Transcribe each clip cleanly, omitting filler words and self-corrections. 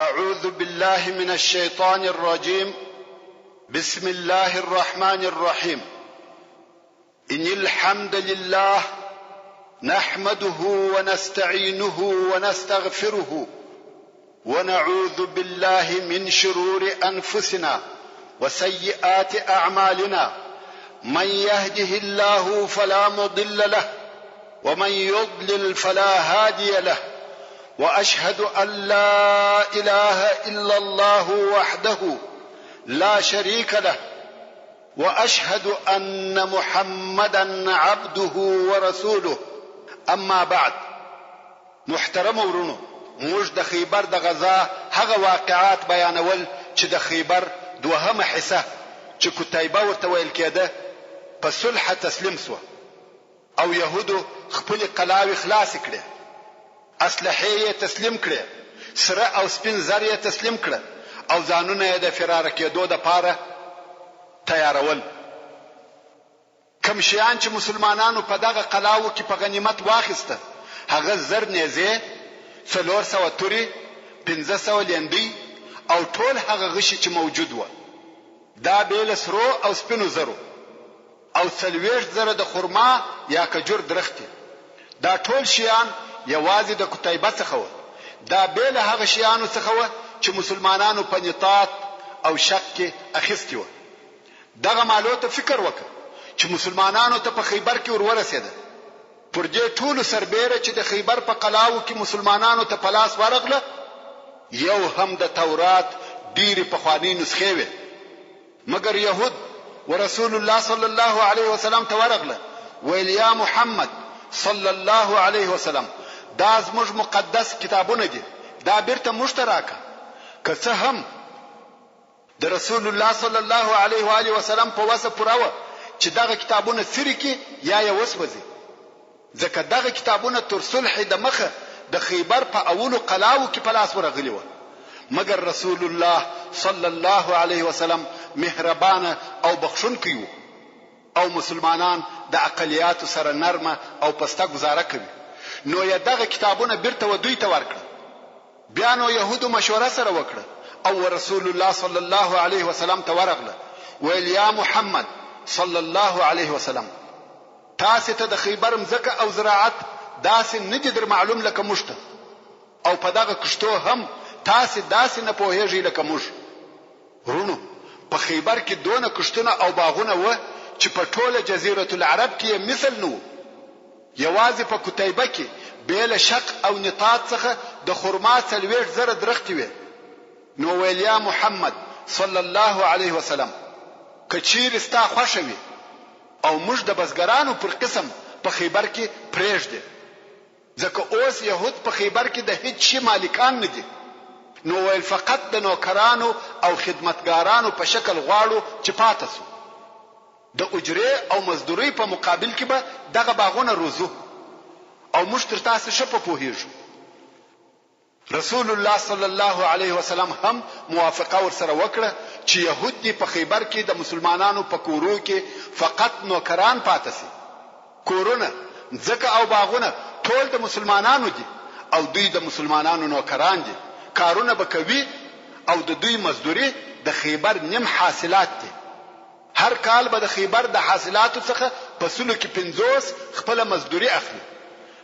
أعوذ بالله من الشيطان الرجيم. بسم الله الرحمن الرحيم. إن الحمد لله نحمده ونستعينه ونستغفره ونعوذ بالله من شرور أنفسنا وسيئات أعمالنا، من يهده الله فلا مضل له ومن يضلل فلا هادي له، وأشهد أن لا إله إلا الله وحده لا شريك له، وأشهد أن محمدا عبده ورسوله. أما بعد، محترم ورونو، موږ د خیبر د غزا هغه واقعات بیانول چې د خیبر دوهمه حصہ چې کتیبه ورته ویل کېده په صلح تسلیم سو، او يهودو خپل قلاوي خلاص کړې، اسلحه یې تسلیم کړې، سره او سپین زر یې تسلیم کړه، او ځانونه یې د فرار کېدو د پاره تیارول. کوم شیان چې مسلمانانو په دغه قلاو کې په غنیمت واخیسته، هغه زر نیزه، 400 توري، 500 لیندۍ او ټول هغه غشي چې موجود و. دا بیل سرو او سپینو زرو او 40 زره د خرما یا کجور درخت. دا ټول شیان یوازې د کتیبه څخه و. دا بیل هغه شیانو څخه و چې مسلمانانو په نطاق او شک کې اخیستی و. دغه مالو ته فکر وکړه چې مسلمانانو ته په خیبر کې ورورسېده. پر دې ټول سربېره چې د خیبر په قلاو کې مسلمانانو ته په لاس ورغله، یو هم د تورات ډېرې پخوانۍ نسخې وې، مګر يهود ورسول الله صلی الله علیه وسلم ته ورغله، ویل یا محمد صلی الله علیه وسلم، دا زموږ مقدس کتابونه دي، دا بیرته موږ ته راکړه. که څه هم د رسول الله صلی الله علیه و آله وسلم په وسه پوره چې دغه کتابونه سری کې یا یې وسوځي، ځکه دغه کتابونه تر صلح د مخه د خیبر په اولو قلاو کې په لاس ورغلي و، مګر رسول الله صلی الله علیه وسلم مهربانه او بخښونکی و، او مسلمانان د اقلیات سره نرمه او پسته گزاره کوي. نو یې دغه کتابونه بیرته و دوی ته ورکړه. بیا نو يهودو مشوره سره وکړه او رسول الله صلی الله علیه وسلم ته ورغله، ویل یا محمد صلی الله علیه وسلم، تاسو ته د خیبر مزکه او زراعت داسې نه دي در معلوم لکه موږ ته، او په دغه کشتو هم تاسو داسې نه پوهیږئ لکه موږ. ورونو، په خیبر کې دونه کشتونه او باغونه و چې په ټوله جزیره العرب کې مثل نو. یوازې په کتیبه کې بیل شق او نطاط څخه د خرما 40 زره درخت وي. نو ویل یا محمد صلی الله علیه وسلم، کچیر ستا خوښوي او موږ د بزګرانو پر قسم په خیبر کې پرېږدي، ځکه اوس يهود په خیبر کې د هیڅ شي مالکان نه دي. نو ویل فقط د نوکرانو او خدمتګارانو په شکل غواړو چې پاتې سو. د اجرې او مزدوري په مقابل کې به دغه باغونه روزو، او موږ تر تاسو شپه پوهیږو. رسول الله صلی الله علیه وسلم هم موافقه ورسره وکړه چې يهود دي په خیبر کې د مسلمانانو په کورو کې فقط نوکران پاتې سي. کورونه، ځکه او باغونه ټول د مسلمانانو دي، او دوی د مسلمانانو نوکران دي. کارونه به کوي، او د دوی مزدوري د خیبر نیم حاصلات دي. هر کال به د خیبر د حاصلاتو څخه په سلو کې 50 خپل مزدوري اخلي،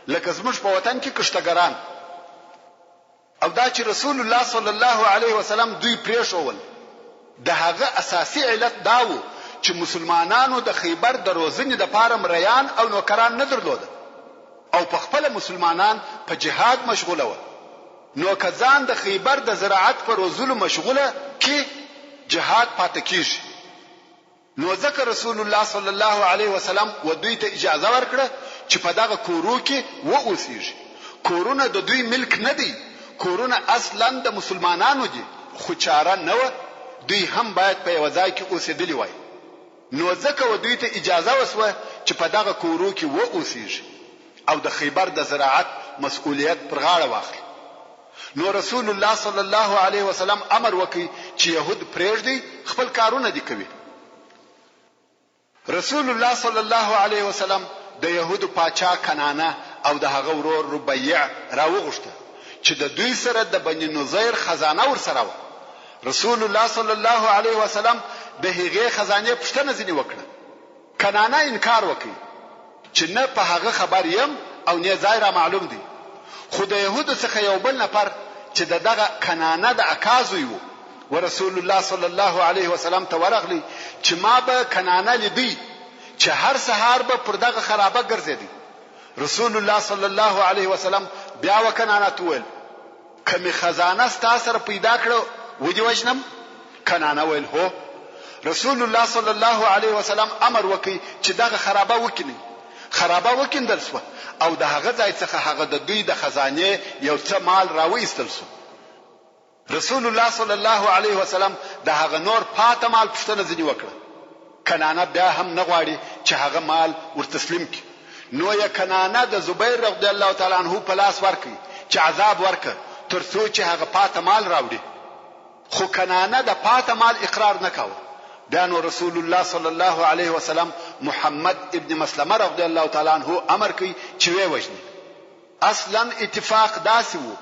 لکه زموږ په وطن کې کشتګران. او دا چې رسول الله صلی الله علیه وسلم دوی پریښول، د هغه اساسي علت دا و چې مسلمانانو د خیبر د روزنې د پاره مریان او نوکران نه درلوده، او په خپل مسلمانان په جهاد مشغوله و. نو کزان د خیبر د زراعت پر روزلو مشغوله کې جهاد پاتې کیږي. نو ځکه رسول الله صلی الله علیه وسلم و دوی ته اجازه ورکړه چې په دغه کورو کې واوسېږي. کورونه د دوی ملک نه دي، کورونه اصلا د مسلمانانو دي، خو چاره نه و، دوی هم باید په یو ځای کې اوسېدلی وای. نو ځکه و دوی ته اجازه وسوه چې په دغه کورو کې واوسېږي او د خیبر د زراعت مسؤلیت پر غاړه واخلي. نو رسول الله صلی الله علیه وسلم امر وکړي چې يهود پرېږدي، خپل کارونه دي کوي. رسول الله صلی الله علیه وسلم د يهودو پاچا کنانه او د هغه ورور ربيع راوغشته چې د دوی سره د بني نظیر خزانه ورسره و. رسول الله صلی الله علیه وسلم د هغې خزانه پوښتنه ځنې وکړه. کنانه انکار وکړي چې نه په هغه خبر یم او نه ځای را معلوم دی. خو د يهودو څخه یو بل نفر چې دغه کنانه د اکازو یو ورسول الله صلی الله علیه وسلم ته ورغلی چې ما به کنانه لیدی چې هر سهار به پر دغه خرابه ګرځېدی. رسول الله صلی الله علیه وسلم بیا وکنانه تویل کمی خزانه ستا سره پیدا کړو ودی وجنم؟ کنانه ویل هو. رسول الله صلی الله علیه وسلم امر وکړي چې دغه خرابه وکړي. خرابه وکیندل شو او د هغه ځای څخه هغه د دوی د خزانه یو څه مال راوېستل شو. رسول الله صلی الله علیه وسلم د هغه نور پاته مال پوښتنه ځنی وکړه. کنانه بیا هم نه غواړي چې هغه مال ورتسلیم کړي. نو یې کنانه د زبیر رضی الله تعالی عنہ په لاس ورکړي چې عذاب ورکړي ترڅو چې هغه پاته مال راوړي. خو کنانه د پاته مال اقرار نه کاوه. بیا نو رسول الله صلی الله علیه وسلم محمد ابن مسلمه رضی الله تعالی عنہ امر کوي چې وی وژني. اصلا اتفاق داسې وو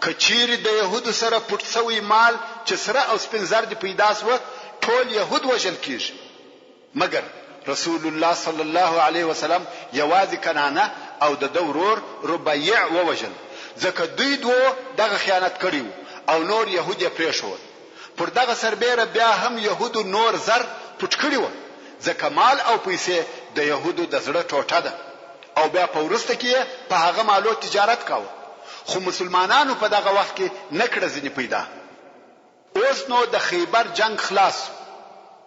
کچیر د يهودو سره پټ شوی مال چې سره او سپین زر دی پیدا سو ټول يهود وژل کیږي. مګر رسول الله صلی الله علیه وسلم یوازې کنانه او د دورور ربيع ووجل ځکه دوی دوه دغه خیانت کړیو او نور يهود یې پریښول. پر دغه سربېره بیا هم يهودو نور زر پټ کړیو ځکه مال او پیسې د يهودو د زړه ټوټه ده او بیا په ورسته کې په هغه مالو تجارت کاوه. خو مسلمانانو په دغه وخت کې نکړه ځنی پیدا. اوس نو د خیبر جنگ خلاص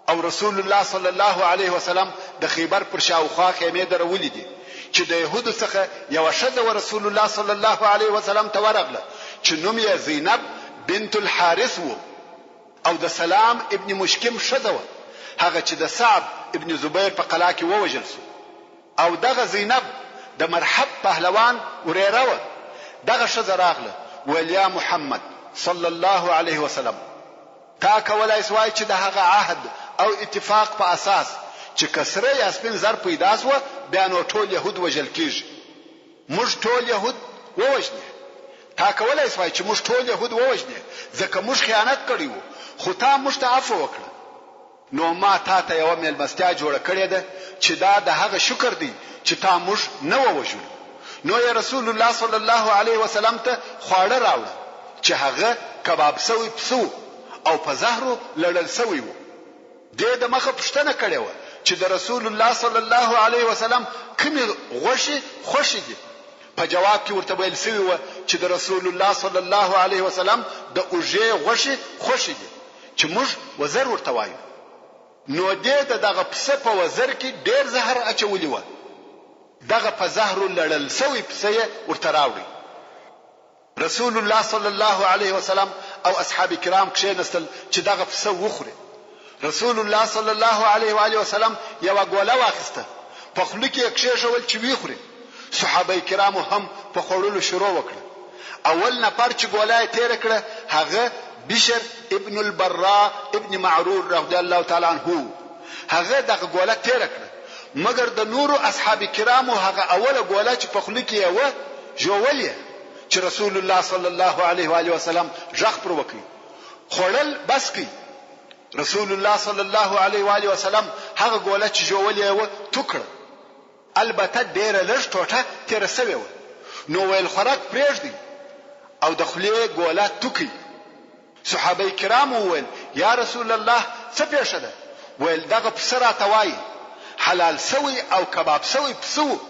او رسول الله صلی الله علیه وسلم د خیبر پر شاوخوا خیمه درولې دي چې د يهودو څخه یو شذ رسول الله صلی الله علیه وسلم ته ورغله چې نوم یې زینب بنت الحارث وو او د سلام ابن مشکم شذو هغه چې د صعب ابن زبیر په قلا کې ووجل شو. او دغه زینب د مرحب پهلوان وريره دغه شذ راغله ولیا محمد صلی الله علیه وسلم تا کولای سوای چې دغه عهد او اتفاق په اساس چې کسره یا سپین زر پیدا سو بیا نو ټول يهود وجل کیږي. موږ ټول يهود ووجنه. تا کولای سوای چې موږ ټول يهود ووجنه ځکه موږ خیانت کړیو خو تا موږ ته عفو وکړه. نو ما تا ته یو ملمستیا جوړه کړې ده چې دا د هغه شکر دی چې تا موږ نه ووجل. نو یا رسول الله صلی الله علیه وسلم ته خواړه راوړه چې هغه کباب سوی پسو او په زهرو لړل سوی وو. د مخه پښتنه کړې و چې د رسول الله صلی الله علیه وسلم کومه غوښه خوشی دي. په جواب کې ورته ویل سوی و چې د رسول الله صلی الله علیه وسلم د اوجه غوښه خوشی دي چې موږ وزر ورته وایو. نو دغه پسه په وزر کې ډیر زهر اچولی و. دغه په زهرو لړل سوی پسه ورته راوړي. رسول الله صلی الله علیه وسلم او اصحاب کرام کښینستل چې دغه پسه وخوري. رسول الله صلی الله علیه و آله وسلم یو غوله واخسته په خله کې کښېښول چې ویخوري. صحابه کرام هم په خورلو شروع وکړه. اول نفر چې غوله تیر کړه هغه بشر ابن البراء ابن معرور رضی الله تعالی عنہ. هغه دغه غوله تیر کړه مګر د نورو اصحاب کرامو هغه اوله غوله چې په خله کې و جوړلې چې رسول الله صلی الله علیه و آله وسلم ژغ پر وکړي خړل بس کی. رسول الله صلی الله علیه و آله وسلم هغه ګوله چې جوړلې و ټوکړه. البته ډیره لږ ټوټه تیر سوی و. نو ویل خوراک پرېږدي او د خولې ګوله ټوکي. صحابه کرام وویل یا رسول الله څه پېښه ده؟ ویل دغه پسه راته وایي حلال سوی او کباب سوی پسو.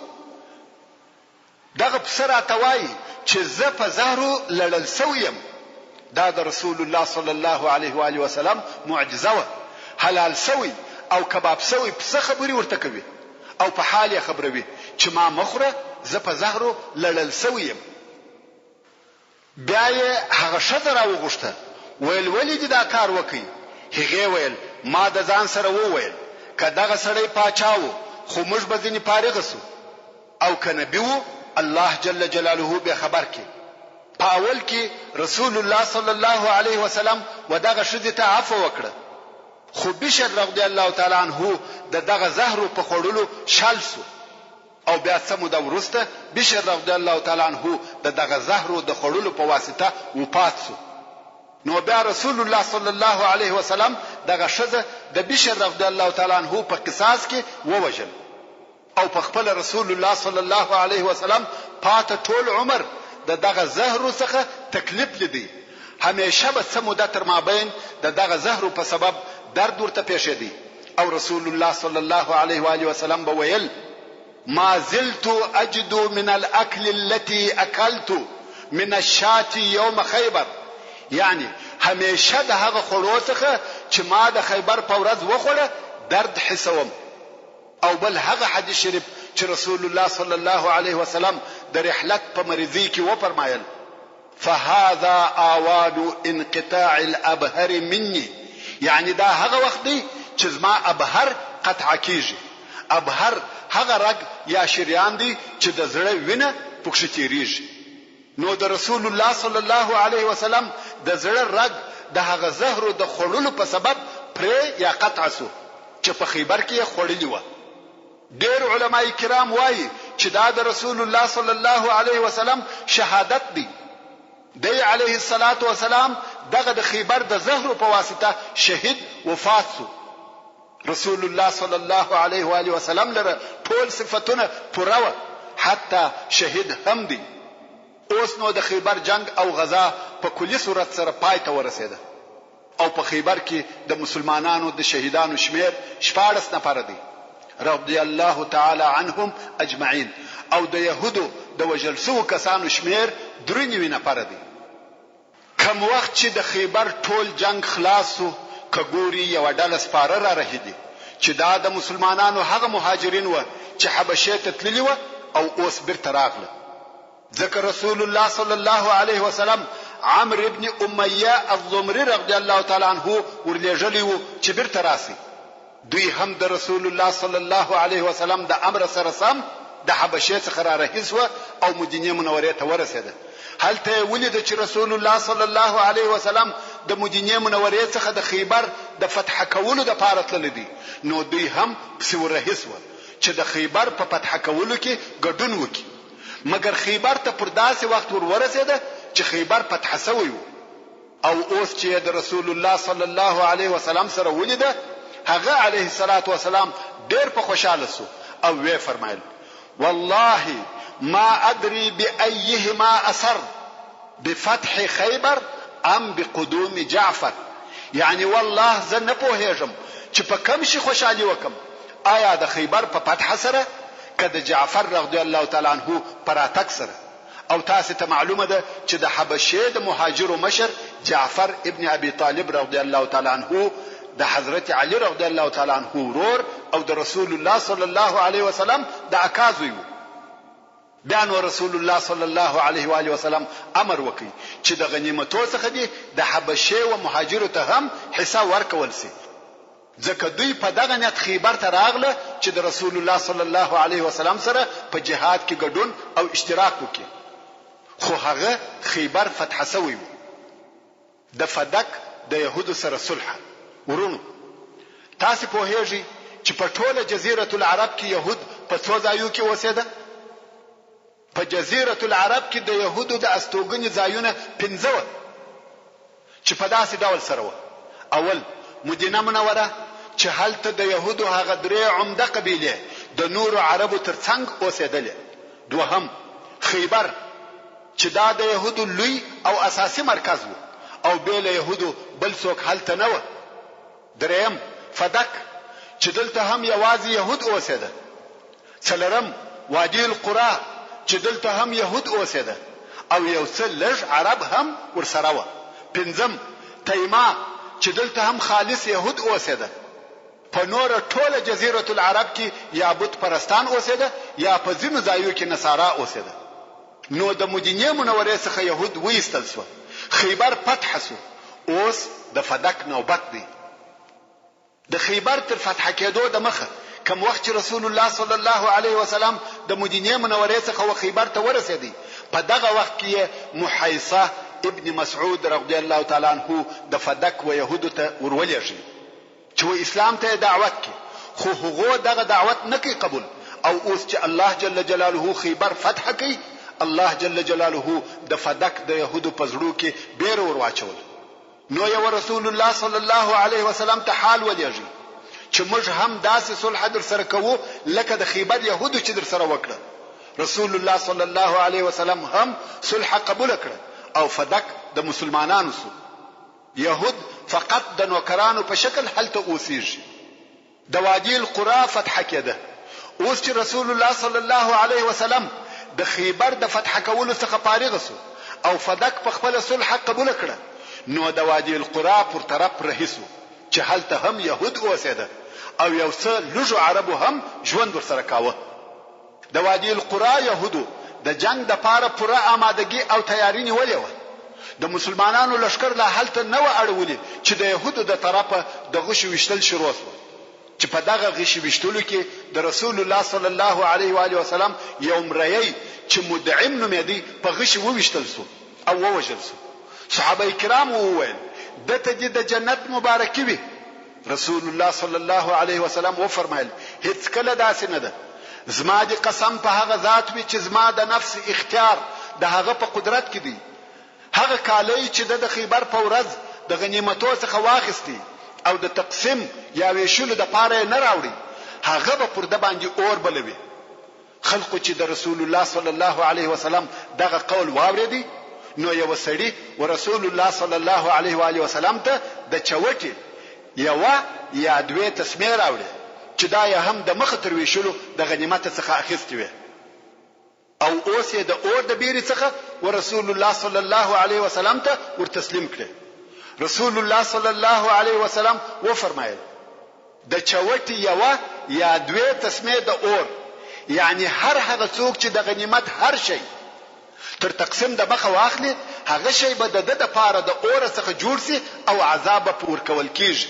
دغه پسه راته وایي چې زه په زهرو لړل سویم. دا د رسول الله صلی الله علیه و آله وسلم معجزه و. حلال سوی او کباب سوی پسه خبري ورته کوي او په حال یې خبروي چې ما مخره زه په زهرو لړل سویم. بیا یې هغه شذ راوغوښته ویل ولې دا کار وکي؟ هغه ویل ما د ځان سره وویل کداغه سړی پاچاو خو موږ به ځنی فارغ سو او کنبیو الله جل جلاله به خبر کی. په اول کې رسول الله صلی الله علیه وسلم ودغه شذ ته عفو وکړه. خو بشر رضی الله تعالی عنہ دغه زهر په خړلو شال سو او بیا څه موده وروسته بشر رضی الله تعالی عنه د دغه زهرو د خړلو په واسطه وفات شو. نو بیا رسول الله صلی الله علیه وسلم دغه شذ د بشر رضی الله تعالی عنه په قصاص کې ووجل او په خپل رسول الله صلی الله علیه وسلم پات ټول عمر دغه زهرو څخه تکلیف لیدي. همیشه به څه موده تر مابین دغه زهرو په سبب درد ورته پیښېدی او رسول الله صلی الله علیه و آله وسلم به ویل ما زلت اجد من الاكل التي اكلت من الشاة يوم خيبر. یعنی همیشه د هغه خورو څخه چې ما د خیبر په ورځ وخوړه درد حسوم. او بل هغه حدیث شریف چې رسول الله صلی الله علیه وسلم د رحلت په مریضی کې و فرمایل فهذا آوان انقطاع الابهر مني. یعنی دا هغه وخت دی چې زما ابهر قطع کیږي. ابهر هغه رګ یا شریان دی چې د زړه وینه پکښ تیریږي. نو د رسول الله صلی الله علیه وسلم د زړه رګ د هغه زهرو د خړلو په سبب پرې یا قطع سو چې په خیبر کې خړلې و. ډېر علماي کرام وایي چې دا د رسول الله صلی الله علیه وسلم شهادت دی. دی علیه الصلاة والسلام دغه د خیبر د زهرو په واسطه شهید وفات سو. رسول الله صلی الله علیه و آله وسلم لره ټول صفاتونه پوره و حتی شهید هم دی. اوس نو د خیبر جنگ او غزا په کلی صورت سره پای ته ورسېده او په خیبر کې د مسلمانانو د شهیدانو شمیر 14 نفر دي رضی الله تعالی عنهم اجمعین او د يهودو د وجل سو کسانو شمیر 93 نفر دي. کوم وخت چې د خیبر ټول جنگ خلاصو کګوري یو ډله سپاره را رهیدي چې دا د مسلمانانو هغه مهاجرین و چې حبشه ته تللی و او اوس بیرته راغله. ذکر رسول الله صلی الله علیه وسلم عمرو ابن امیہ الضمری رضی الله تعالی عنه ورلېږلی و چې بیرته راسي. دوی هم د رسول الله صلی الله علیه وسلم د امر سره سم د حبشه څخه را رهیس و او مدینه منوره ته ورسېده. هلته ولید چې رسول الله صلی الله علیه وسلم د مدینه منوره څخه د خیبر د فتح کولو د پاره تللی دي. نو دوی هم پسې ورهیس و چې د خیبر په فتح کولو کې ګډون وکړي. مګر خیبر ته پر داسې وخت ورسېده چې خیبر فتح شوی و او اوس چې د رسول الله صلی الله علیه وسلم سره ولیده هغه علیه الصلاة والسلام ډېر په خوشاله سو او وی فرمایل والله ما ادري بايهما اثر بفتح خیبر ام بقدوم جعفر. یعنی والله زه نه پوهېږم چې په کوم شي خوشالي وکم، آیا د خیبر په فتح سره کده جعفر رضی الله تعالی عنه پراتک سره. او تاسو ته معلومه ده چې د حبشه د مهاجرو مشر جعفر ابن ابي طالب رضی الله تعالی عنه د حضرت علی رضی الله تعالی عنه ورور او د رسول الله صلی الله علیه وسلم د اکازوی و. بیا نو رسول الله صلی الله علیه و آله وسلم امر وکړي چې د غنیمتو څخه دي د حبشه او مهاجرو ته هم حصہ ورکول شي. ځکه دوی په دغه نیت خیبر ته راغله چې د رسول الله صلی الله علیه وسلم سره په جهاد کې ګډون او اشتراک وکړي. خو هغه خیبر فتح شوی و. د فدک د يهودو سره صلح ورونو. تاسو په هیږي چې په ټوله جزیره العرب کې يهود په څو ځایو کې اوسېده. په جزیره العرب کې د يهودو د استوګنې ځایونه 15 چې په داسې ډول سره و. اول مدینه منوره چې هلته د يهودو هغه درې عمده قبیله د نور عربو ترڅنګ اوسېدلې. دوهم خیبر چې دا د يهودو لوی او اساسي مرکز و او بیل يهودو بل څوک هلته نه و. دریم فدک چې دلته هم یوازې يهود اوسېده. څلورم وادي القرى چې دلته هم يهود اوسېده او یو څه لږ عرب هم ورسره و. پنځم تیما چې دلته هم خالص يهود اوسېده. په نور ټوله جزیره العرب کې یا بت پرستان اوسېده یا په ځینو ځایو کې نصارا اوسېده. نو د مدینه منورې څخه يهود وېستل شو. خیبر فتح شو. اوس د فدک نوبت دی. د خیبر تر فتح کېدو د مخه کوم وخت چې رسول الله صلی الله علیه وسلم د مدینه منورې څخه و خیبر ته ورسېدی، په دغه وخت کې محیصه ابن مسعود رضی الله تعالی عنه د فدک و يهودو ته ورولېږي چې اسلام ته دعوت کوي. خو هغه دغه دعوت نه کوي قبول او اوس چې الله جل جلاله خیبر فتح کړي الله جل جلاله د فدک د يهودو پزړو کې بیر ور واچول نو یو رسول الله صلی الله علیه وسلم ته حال ولېږي چې موږ هم داسې صلح در سره کوو لکه د خیبر يهودو چې در سره وکړه رسول الله صلی الله علیه وسلم هم صلح قبول کړ او فدک د مسلمانانو سو يهود فقط د نوکرانو په شکل هلته اوسېږي د وادي القرى فتح کېده اوس چې رسول الله صلی الله علیه وسلم د خیبر د فتح کولو څخه فارغ سو او فدک په خپل صلح قبول کړ نو د وادي القرى پر طرف رهیسو چې هلته هم يهود اوسېده او یو څه لږ عربو هم ژوند ورسره کاوه د وادي القرى يهودو د جنگ د پاره پوره آمادګي او تیاری نیولې و د مسلمانانو لشکر لا هلته نو اړولې چې د يهودو د طرفه د غش وشتل شروع شو چې په دغه غش وشتلو کې د رسول الله صلی الله علیه و آله وسلم یوم رایي چې مدعم نوم دی په غش وشتل سو او ووجل سو صحابه کرام وویل دته د جنت مبارکي وي رسول الله صلی الله علیه وسلم و فرمایل هیڅ کله داسې نه ده زما دي قسم په هغه ذات وي چې زما د نفس اختیار د هغه په قدرت کې دی هغه کالی چې د خیبر په ورځ د غنیمتو څخه واخیستي او د تقسیم یا ویشلو د پاره نه راوړي هغه به پر د باندې اور بلوي خلکو چې د رسول الله صلی الله علیه وسلم دغه قول واوریدي نو یو سړی ورسول الله صلی الله علیه و آله وسلم ته د چوټي یو یا دوه تسمیر راوړي چې دا یې هم د مخ تر ویشلو د غنیمت څخه اخیستي وي او اوس یې د اور د بیري څخه ورسول الله صلی الله علیه وسلم ته ورتسلیم کړي رسول الله صلی الله علیه وسلم و فرمایل د چوټي یو یا دوه تسمیر د اور یعنی هر هغه څوک چې د غنیمت هر شی تر تقسیم د مخه واخلي هغه شی به د پاره د اور څخه جوړ سي او عذاب پور کول کیږي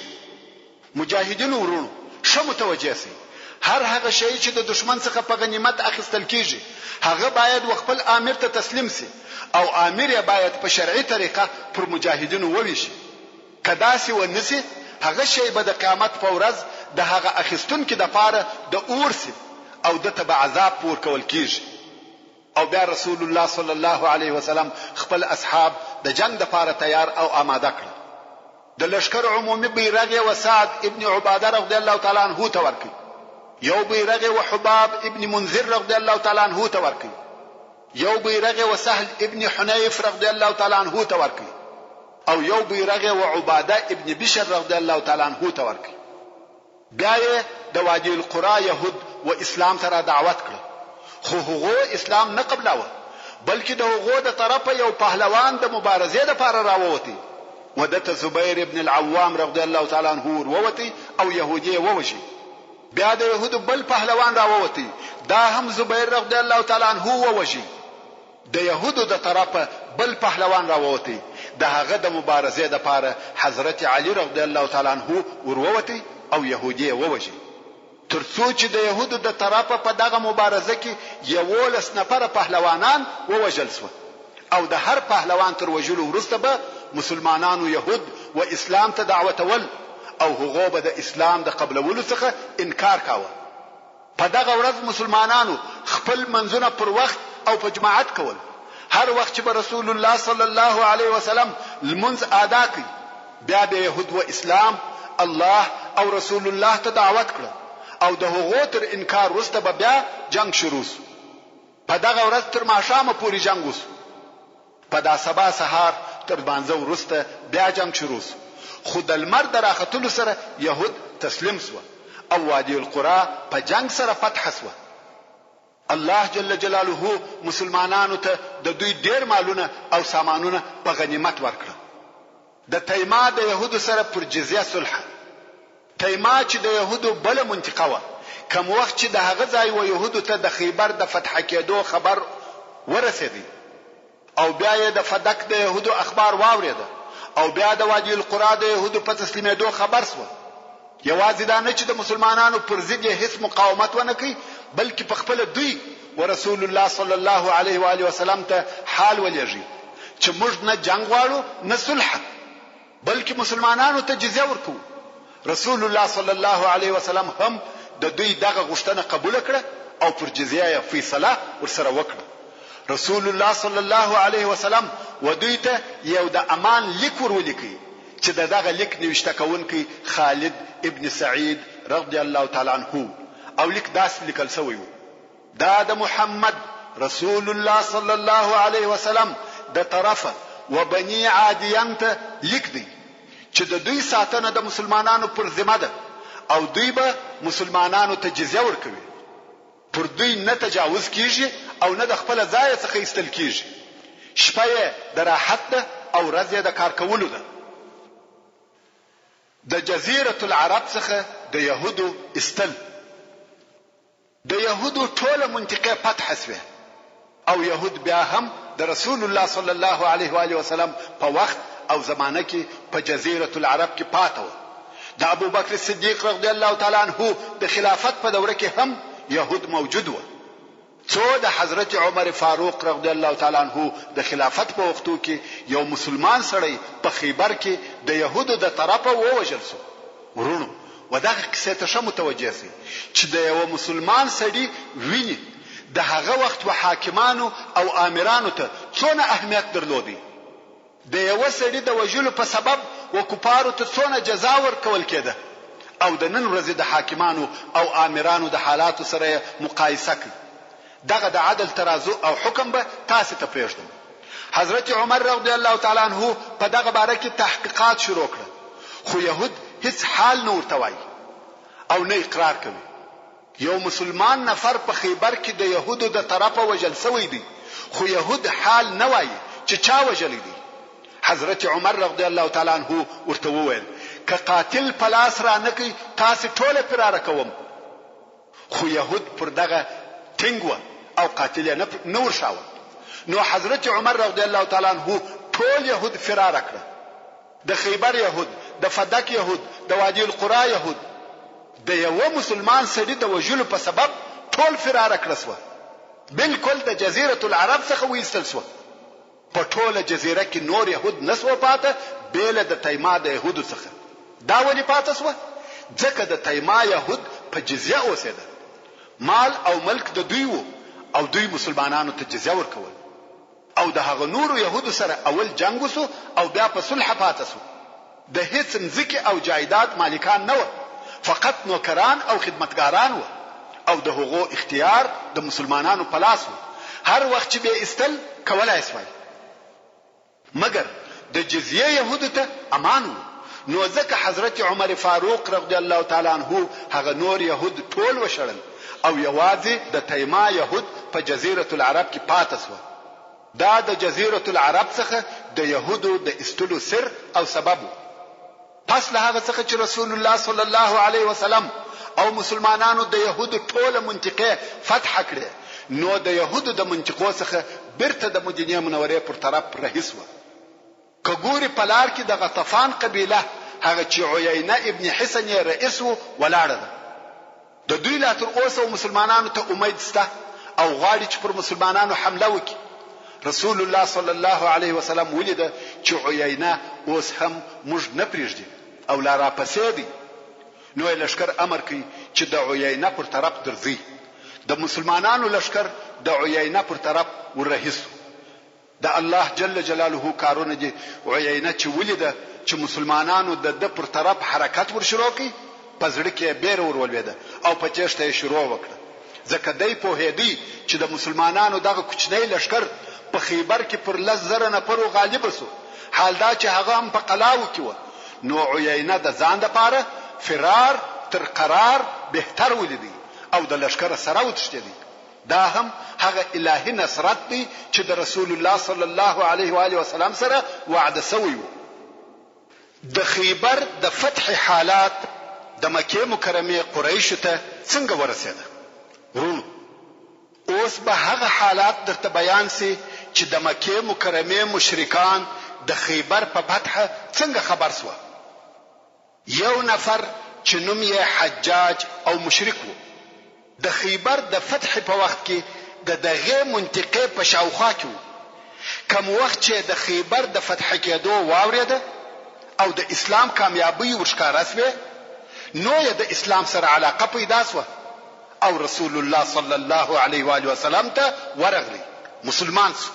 مجاهدین ورونو شمو متوجه سي هر هغه شی چې د دشمن څخه په غنیمت اخیستل کیږي هغه باید خپل امیر ته تسلیم سي او امیر یې باید په شرعي طریقه پر مجاهدینو وویشي کدا سي ونسي هغه شی به د قیامت په ورځ د هغه اخیستون کې د پاره د اور سي او د تبع عذاب پور کول کیږي او بیا رسول الله صلی الله علیه وسلم خپل اصحاب د جنگ د پاره تیار او آماده کړ د لشکر عمومي بیرغ و سعد ابن عباده رضی الله تعالی عنہ ته ورکړ یو بیرغ و حباب ابن منذر رضی الله تعالی عنہ ته ورکړ یو بیرغ و سهل ابن حنیف رضی الله تعالی عنہ ته ورکړ او یو بیرغ و عباده ابن بشر رضی الله تعالی عنہ ته ورکړ بیا د وادي القرى يهود و اسلام سره دعوت کړ خو هغه اسلام نه قبلاوه بلکې د هغه د طرفه یو پهلوان د مبارزې لپاره راووتی ودته زبیر ابن العوام رضی الله تعالی عنہ وروتی او يهودي ووجي بیا د يهود بل پهلوان راووتی دا هم زبیر رضی الله تعالی عنہ ووجي د يهودو د طرفه بل پهلوان راووتی د هغه د مبارزې لپاره حضرت علی رضی الله تعالی عنہ وروتی او يهودي ووجي ترڅو چې د يهودو د طرفه په دغه مبارزه کې یو لس نفر پهلوانان ووجل شو او د هر پهلوان تر وجلو وروسته به مسلمانانو يهود و اسلام ته دعوت ول او هغه به د اسلام د قبلولو څخه انکار کاوه په دغه ورځ مسلمانانو خپل منځونه پر وخت او په جماعت کول هر وخت چې رسول الله صلی الله علیه وسلم المنز ادا کړ بیا د يهود و اسلام الله او رسول الله ته دعوت کړ او د هغو تر انکار وروسته به بیا جنگ شروع شو په دغه ورځ تر ماښامه پورې جنگ وشو په دا سبا سهار تر باندې وروسته بیا جنگ شروع شو خو د لمر دراختلو سره يهود تسلیم شو او وادي القرى په جنگ سره فتح شو الله جل جلاله مسلمانانو ته د دوی ډیر مالونه او سامانونه په غنیمت ورکړه د تیما د يهودو سره پر جزیه صلح تیما چې د يهودو بل منطقه و کوم وخت چې د هغه ځای و يهودو ته د خیبر د فتح کېدو خبر ورسېدی او بیا یې د فدک د يهودو اخبار واورید او بیا د وادي القرى د يهودو په تسلیمېدو خبر شو یوازې دا نه چې د مسلمانانو پر ضد هیڅ مقاومت ونه کوي بلکې په خپل دوی ورسول الله صلی الله علیه و آله وسلم ته حال ولېږي چې موږ نه جنگ غواړو نه صلح بلکې مسلمانانو ته جزیه ورکو رسول الله صلی الله علیه وسلم هم د دوی دغه غوښتنه قبول کړه او پر جزیه فیصله ورسره وکړه. رسول الله صلی الله علیه وسلم ودوی ته یو د امان لیک ورلیکي چې دغه لیک نوشته کوونکی خالد ابن سعید رضی الله تعالی عنه او لیک داس لیکل شوی و: دا د محمد رسول الله صلی الله علیه وسلم د طرفه و بنی عادیان ته لیک دی چې د دوی ساتنه د مسلمانانو پر ذمه ده او دوی به مسلمانانو ته جزیه ورکوي. پر دوی نه تجاوز کیږي او نه د خپل ځای څخه ایستل کیږي. شپه یې د راحت ده او ورځ یې د کار کولو ده. د جزیره العرب څخه د يهودو استل، د يهودو ټوله منطقه فتح شوه او يهود بیا هم د رسول الله صلی الله علیه و آله وسلم په وخت او زمانه کې په جزیره العرب کې پاتې و. د ابو بکر صدیق رضی الله تعالی عنه د خلافت په دوره کې هم يهود موجود و. څو د حضرت عمر فاروق رضی الله تعالی عنه د خلافت په وختو کې یو مسلمان سړی په خیبر کې د يهودو د طرفه ووژل شو. ورونو ودغه کیسه ته شمو توجه سي چې د یو مسلمان سړي ویني د هغه وخت و حاکمانو او آمرانو ته څونه اهمیت درلودي. د یو سړي د وژلو په سبب و کفارو ته څونه جزا ورکول کېده او د نن ورځې د حاکمانو او آمرانو د حالاتو سره مقایسه کړئ. دغه د عدل ترازو او حکم به تاسو ته پرېږدم. حضرت عمر رضی الله تعالی عنہ په دغه باره کې تحقیقات شروع کړل، خو يهود هیڅ حال نه ورته وایي او نه اقرار کوي. یو مسلمان نفر په خیبر کې د يهودو د طرفه وجل شوی دی، خو يهود حال نه وایي چې چا وجل دی. حضرت عمر رضی الله تعالی عنہ ورته وویل: که قاتل پلاس را نکي تاسو ټوله فرار کوم. خو يهود پر دغه ټینګ او قاتل نه ورشاوه. نو حضرت عمر رضی الله تعالی عنہ ټول يهود فرار کړ. د خیبر يهود، د فدک يهود، د وادي القرا يهود د یو مسلمان سړي د وژلو په سبب ټول فرار کړ سو. بالکل د جزیره العرب څخه وېستل سو. په ټوله جزیره کې نور يهود نسو پاته بیل د تیما د يهودو څخه. دا ولې پاته سو؟ ځکه د تیما يهود په جزیه اوسېده. مال او ملک د دوی وو او دوی مسلمانانو ته جزیه ورکول. او د هغه نورو يهودو سره اول جنگ وسو او بیا په صلح پاته سو. د هیڅ ځمکه او جایداد مالکان نه و، فقط نوکران او خدمتګاران و او د هغو اختیار د مسلمانانو په لاس و. هر وخت چې به استل کولای شوی، مګر د جزیه يهودو ته امان و. نو ځکه حضرت عمر فاروق رضی الله تعالی عنہ هغه نور يهود ټول وشړل او یوازې د تیما يهود په جزیره العرب کې پاتې شو. دا د جزیره العرب څخه د يهودو د استلو سر او سبب. پس له هغه څخه چې رسول الله صلی الله علیه وسلم او مسلمانانو د يهودو ټوله منطقه فتح کړه، نو د يهودو د منطقو څخه برته د مدینه منورې پر طرف رهیس و. کګوري پلار کې د غطفان قبیله هغه چې عیینه ابن حسن یې رئیس و ولاړه ده. د دوی لا تر اوسه مسلمانانو ته امید سته او غواړي چې پر مسلمانانو حمله وکړي. رسول الله صلی الله علیه وسلم ولید چې عیینه اوس هم موږ نه پریږدي او لا را پسې دي. نو لشکر امر کوي چې د عیینه پر طرف درځي. د مسلمانانو لشکر د عیینه پر طرف ورهیسو. د الله جل جلاله کارونه دي. عیینه چې ولید چې مسلمانانو د پر طرف حرکت ورشروع کړي، پزړه کې بیر ورولويده او په چشته شروع وکړه. ځکه دای په هدي چې د مسلمانانو دغه کوچنی لشکر په خیبر کې پر لزر نه پر غالب شو. حال دا چې هغه هم په قلاو کې و. نو عیینه د ځان لپاره فرار تر قرار بهتر ولیدي او د لشکره سره وتښتېدی. دا هم هغه الهي نصرت دی چې د رسول الله صلی الله علیه و آله وسلم سره وعده سوی و. د خیبر د فتح حالات د مکه مکرمه قریش ته څنګه ورسېده؟ ورونو اوس به هغه حالات درته بیان سي چې د مکه مکرمه مشرکان د خیبر په فتح څنګه خبر سو. یو نفر چې نوم یې حجاج او مشرک و، د خیبر د فتح په وخت کې د دغه منطقه په شاوخوا کې کوم وخت چې د خیبر د فتح کېدو واورېده او د اسلام کامیابی ورښکاره شوه، نو یې د اسلام سره علاقه پیدا شوه او رسول الله صلی الله علیه و آله وسلم ته ورغلی، مسلمان شو.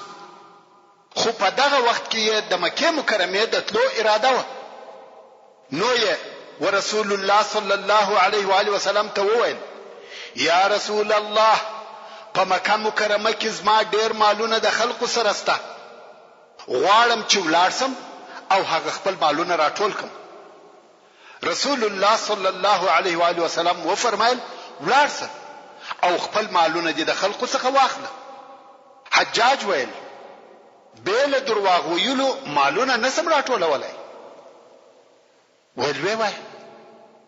خو په دغه وخت کې د مکه مکرمه د تلو اراده و. نو یې ورسول الله صلی الله علیه و آله وسلم ته وویل: یا رسول الله، په مکه مکرمه کې زما ډیر مالونه د خلقو سره سته، غواړم چې ولاړ سم او هغه خپل مالونه راټول کړم. رسول الله صلی الله علیه و آله وسلم و فرمایل: ولاړ سه او خپل مالونه دې د خلقو څخه واخله. حجاج ویل: بیل درواغ ویلو مالونه نسم راټولولای. ویل وای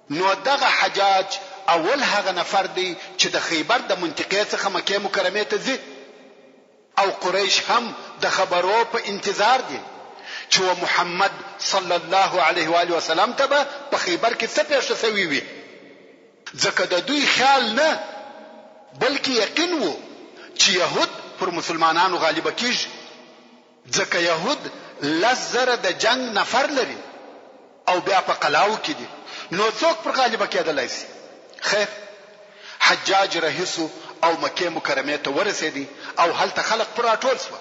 نو دغه حجاج اول هغه نفر دی چې د خیبر د منطقې څخه مکه مکرمه ته ځي، او قریش هم د خبرو په انتظار دي چې محمد صلی الله علیه و آله وسلم ته په خیبر کې څه پیښ شوی وي. ځکه د دوی خیال نه بلکې یقین وو چې يهود پر مسلمانانو غالب کیږي، ځکه يهود لزر د جنگ نفر لري او بیا په قلاو کې دي، نو څوک پر غالب کېدلای شي. خیر، حجاج رهیسو او مکه مکرمه ته ورسېدی او هلته خلق پر راټول شو.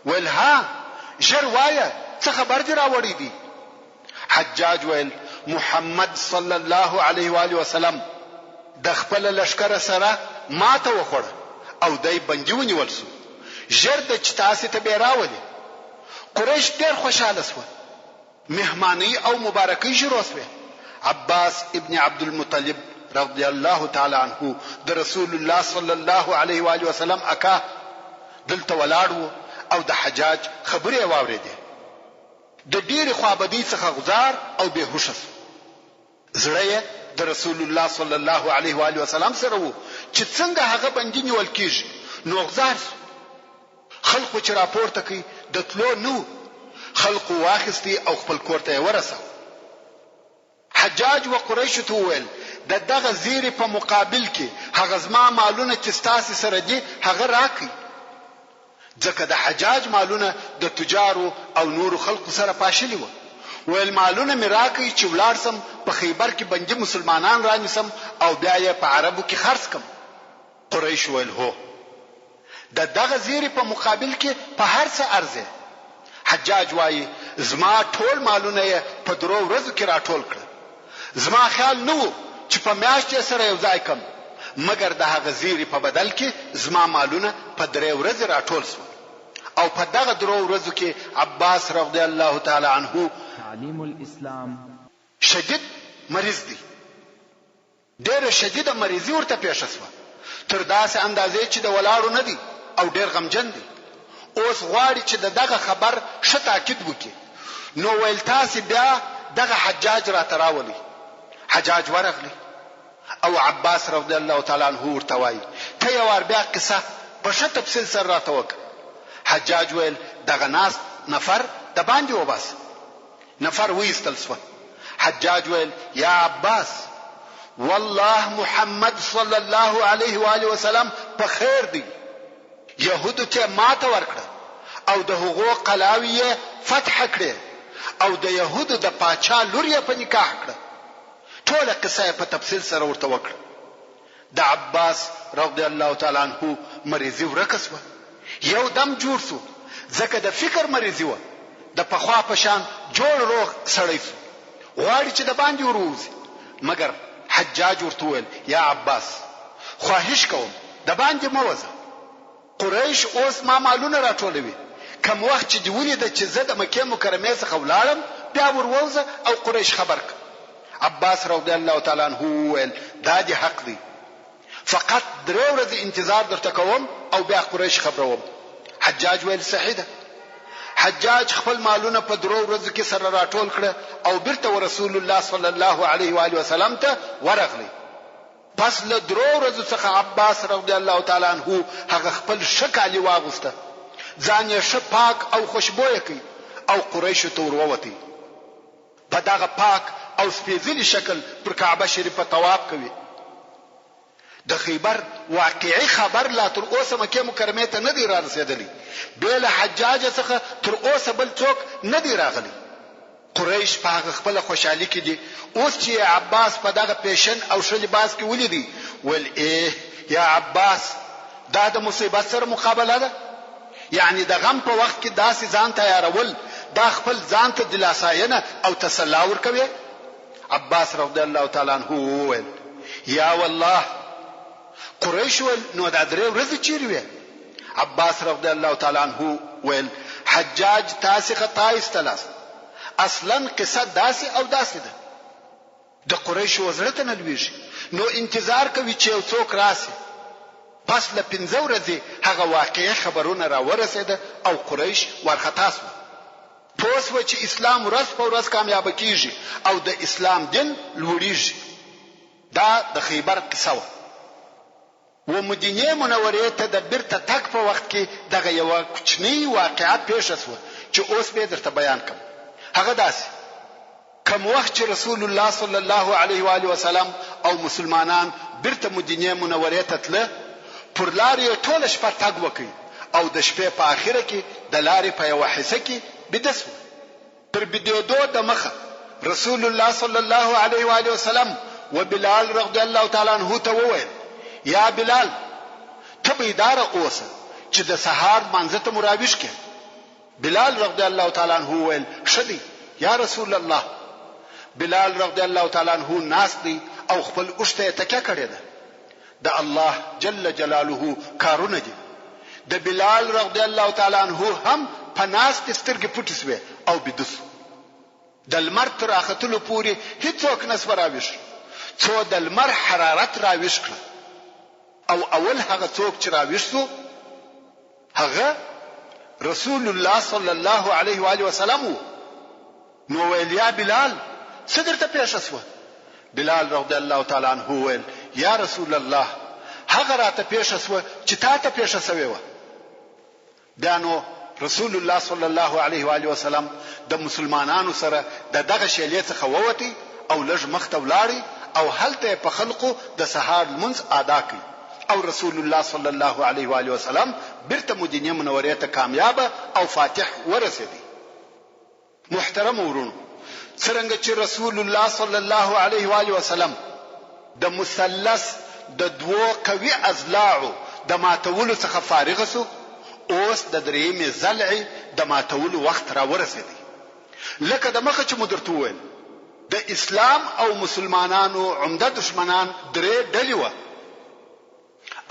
ویل: ها ژر وایه څه خبر دی راوړی دی؟ حجاج ویل: محمد صلی الله علیه و آله وسلم د خپل لشکره سره ماته وخوړه او دای بندي ونیول شو. ژر د چتاسه ته به راولي. قریش ډیر خوشاله شو، مهمانی او مبارکي شروع شوه. عباس ابن عبد المطلب رضی الله تعالی عنه د رسول الله صلی الله علیه و آله وسلم اکا دلته ولاړو او د حجاج خبرې واورېده. د ډېر خوابدي څخه غزار او بهوش شو. زړه د رسول الله صلی الله علیه و آله وسلم سره وو چې څنګه هغه بندي نیول کیږي. نو غزار خلقو چې راپورته کوي د تلو نو خلقو واخستي او خپل کور ته ورساو. حجاج و قریش ته وویل: د دغه زیری په مقابل کې هغه زما مالونه چې ستاسو سره دي هغه راکړي. ځکه د حجاج مالونه د تجارو او نورو خلقو سره پاشلي وو. ویل: مالونه مې راکړي چې ولاړ سم په خیبر کې بندي مسلمانان رانیسم او بیا یې په عربو کې خرڅ کم. قریش ویل: هو، د دغه زیری په مقابل کې په هر څه ارزه. حجاج وایي: زما ټول مالونه یې په 3 ورځو کې راټول کړ. زما خیال نو چې په میاشت سره یو ځای کم، مګر د هغه زیری په بدل کې زما مالونه په 3 ورځې راټول شو. او په دغه 3 ورځو کې عباس رضی الله تعالی عنه تعلیم الاسلام شدید مریض دی. ډېر شدید مریضي ورته پیښ شوه، تر داسې اندازې چې د ولاړو نه دی او ډېر غمجن دی. اوس غواړي چې دغه خبر ښه تاکید وکړي. نو ویل: تاسو بیا دغه حجاج را تراولي. حجاج ورغلی او عباس رضی الله تعالی عنہ ورته وایي: ته یو ور بیا قصه په ښه تفصیل سره راته وکړه. حجاج ویل: دغه ناس نفر د باندې وباس. نفر ویستل شو. حجاج ویل: یا عباس، والله محمد صلی الله علیه و آله وسلم په خیر دی. يهودو ته ماته ورکړه او د هغو قلاوی فتح کړه او د يهودو د پاچا لور یې په نکاح کړه. ټول قصه په تفصیل سره ورته وکړه. د عباس رضی الله تعالی عنہ مریضي ورکسوه، یو دم جوړ شو، ځکه د فکر مریضي و. د پخوا په شان جوړ روغ سړی شو، غواړي چې د باندې وروزي. مګر حجاج ورته ویل: یا عباس، خواهش کوم د باندې موزه. قریش اوس ما مالونه راټولوي، کوم وخت چې دی ولید چې زه د مکه مکرمه څخه ولاړم بیا وروزه او قریش خبر ک. عباس رضی الله تعالی عنہ ویل: دا دی حق دی، فقط 3 ورځې انتظار درته کوم او بیا قریش خبروم. حجاج ویل: صحیح ده. حجاج خپل مالونه په 3 ورځو کې سره راټول کړ او بیرته رسول الله صلی الله علیه و آله وسلم ته ورغلی. پس له 3 ورځو څخه عباس رضی الله تعالی عنہ هغه خپل شکالي واغسته، ځان یې ښه پاک او خوشبويه کړ او قریش ته وروتی. په دغه پاک او سپېڅلي شکل پر کعبه شریفه طواف کوي. د خیبر واقعي خبر لا تر اوسه مکه مکرمه ته نه دی را رسیدلی، بل حجاج څخه تر اوسه بل څوک نه دی راغلی. قریش په هغه خپل خوشحالي کې دي. اوس چې عباس په دغه پیشن او ښه لباس کې ولیدي ول یا عباس دا د مصیبت سره مقابله ده، یعنی د غم په وخت کې داسې ځان تیارول دا خپل ځان ته دلاساینه او تسلا ورکوي. عباس رضی الله تعالی عنہ وویل یا والله قریش ول نو دا درې ورځې چیرې وې؟ عباس رضی الله تعالی عنہ ویل حجاج تاسې خطا استلاس، اصلا قصه داسې او داسې ده. د قریش وزرت نه لويږي نو انتظار کوي چې یو څوک راسي. پس له 15 ورځې هغه واقعي خبرونه را ورسېده او قریش ورخطا شو. پوس و چې اسلام ورځ په ورځ کامیاب کیږي او د اسلام دین لوړیږي. دا د خیبر قصه و. و مدینه منورې ته د بیرته تک په وخت کې دغه یو کوچنی واقعه پیښ شوه چې اوس به درته بیان کوم. هغه داسې کوم وخت چې رسول الله صلی الله علیه و آله وسلم او مسلمانان بیرته مدینه منورې ته تله، پر لارې ټول شپه تګ وکړي او د شپې په اخره کې د لارې په یو حصہ کې بدسو. پر بدیدو د مخه رسول الله صلی الله علیه و آله وسلم و بلال رضی الله تعالی عنہ ته وویل یا بلال ته بیدار اوسه چې د سحر مانځه ته مراویش کې. بلال رضی الله تعالی عنہ وویل شدی یا رسول الله. بلال رضی الله تعالی عنہ ناس دی او خپل اوشته تکه کړی ده. د الله جل جلاله کارونه دي. د بلال رضی الله تعالی عنہ هم په ناس سترګې پټې سوې او بدس. د لمر تر اختلو پوري هیڅوک نس راويش، څو د لمر حرارت راويش کړ او اول هغه څوک چې راويش سو هغه رسول الله صلی الله علیه و آله وسلم. نو ویل یا بلال صدر ته پیښ شو. بلال رضی الله تعالی عنہ ویل یا رسول الله هغه راته پیښ شو چې تا ته پیښ شوی و. دانو رسول الله صلی الله علیه و آله وسلم د مسلمانانو سره دغه شیلې څخه ووتی او لږ مخته ولاړی او هلته په خلقو د سحر المنز ادا کړ او رسول الله صلی الله علیه و آله وسلم برته مدینه منوره ته کامیاب او فاتح ورسېدی. محترم ورونو، څنګه چې رسول الله صلی الله علیه و آله وسلم د مثلث د دوه قوي اضلاعو د ماتولو څخه فارغ شو، اوس د درېمې زلع د ماتولو وخت را ورسېدی. لکه د مخه چې مدرته ویل د اسلام او مسلمانانو عمده دشمنان درې ډلې و.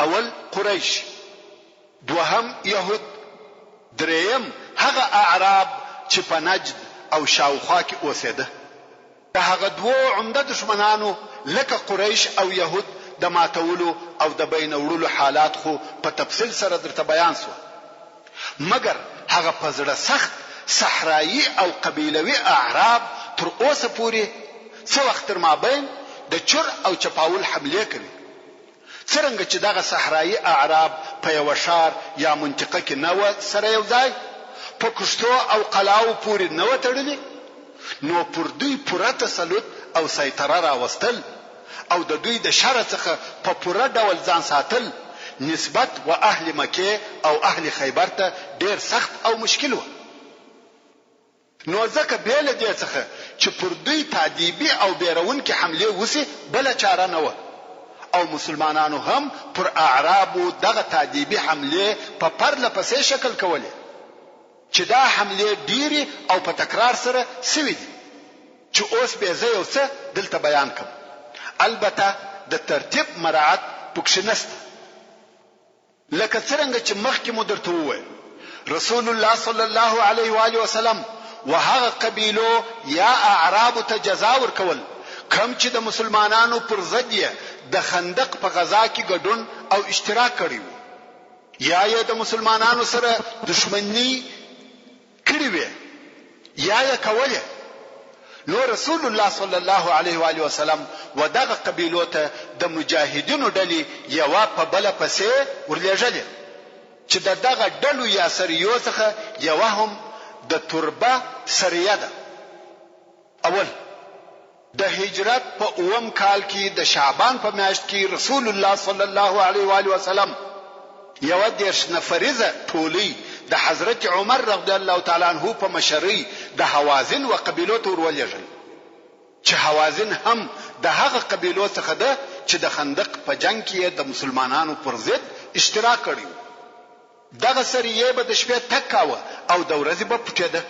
اول قریش، دوهم يهود، دریم هغه اعراب چې په نجد او شاوخوا کې اوسېده. د هغه دوه عمده دشمنانو لکه قریش او يهود د ماتولو او د بین وړلو حالات خو په تفصیل سره درته بیان شو، مګر هغه په زړه سخت صحرایي او قبیلوي اعراب تر اوسه پورې څو وخت تر مابین د چر او چپاول حمله کوي. څنګه چې دغه صحرایي اعراب په یو شار یا منطقه کې نو سره یو ځای په کشتو او قلاو پورې نو تړلي، نو پر دوی پوره تسلط او سیطره راوستل او د دوی د شر څخه په پوره ډول ځان ساتل نسبت و اهل مکه او اهل خیبر ته ډیر سخت او مشکل و. نو ځکه بیل دې څخه چې پر دوی تعذيبي او بیرون کې حمله وسی بل چاره نه و او مسلمانانو هم پر اعرابو دغه تعذيبي حمله په پرله پسې شکل کوله چې دا حمله ډيري او په تکرار سره سوي دي چې اوس به زه یو څه دلته بیان کوم. البته د ترتیب مراعات پکښ نشته. لکه څنګه چې مخکې مو درته وویل رسول الله صلی الله علیه و آله وسلم وهغه قبیلو یا اعراب ته جزا ورکول کوم چې د مسلمانانو پر ضد د خندق په غزا کې ګډون او اشتراک کړی وو یا یې د مسلمانانو سره دښمنی کړی وي یا یې کوله. نو رسول الله صلی الله علیه و آله وسلم ودغه قبیلو ته د مجاهدینو ډلې یو په بل پسې ورلېږلې چې دغه ډلو یا سریو څخه یو هم د تربه سریه ده. اول د هجرت په اوم کال کې د شعبان په میاشت کې رسول الله صلی الله علیه و آله وسلم یو دیرش نفریزه ټولی د حضرت عمر رضی الله تعالی عنہ په مشرۍ د حوازن و قبیلو ته ورولېږل چې حوازن هم د هغه قبیلو څخه ده چې د خندق په جنگ کې د مسلمانانو پر ضد اشتراک کړی. دغه سریه به د شپې تک کاوه او د ورځې به پټېده.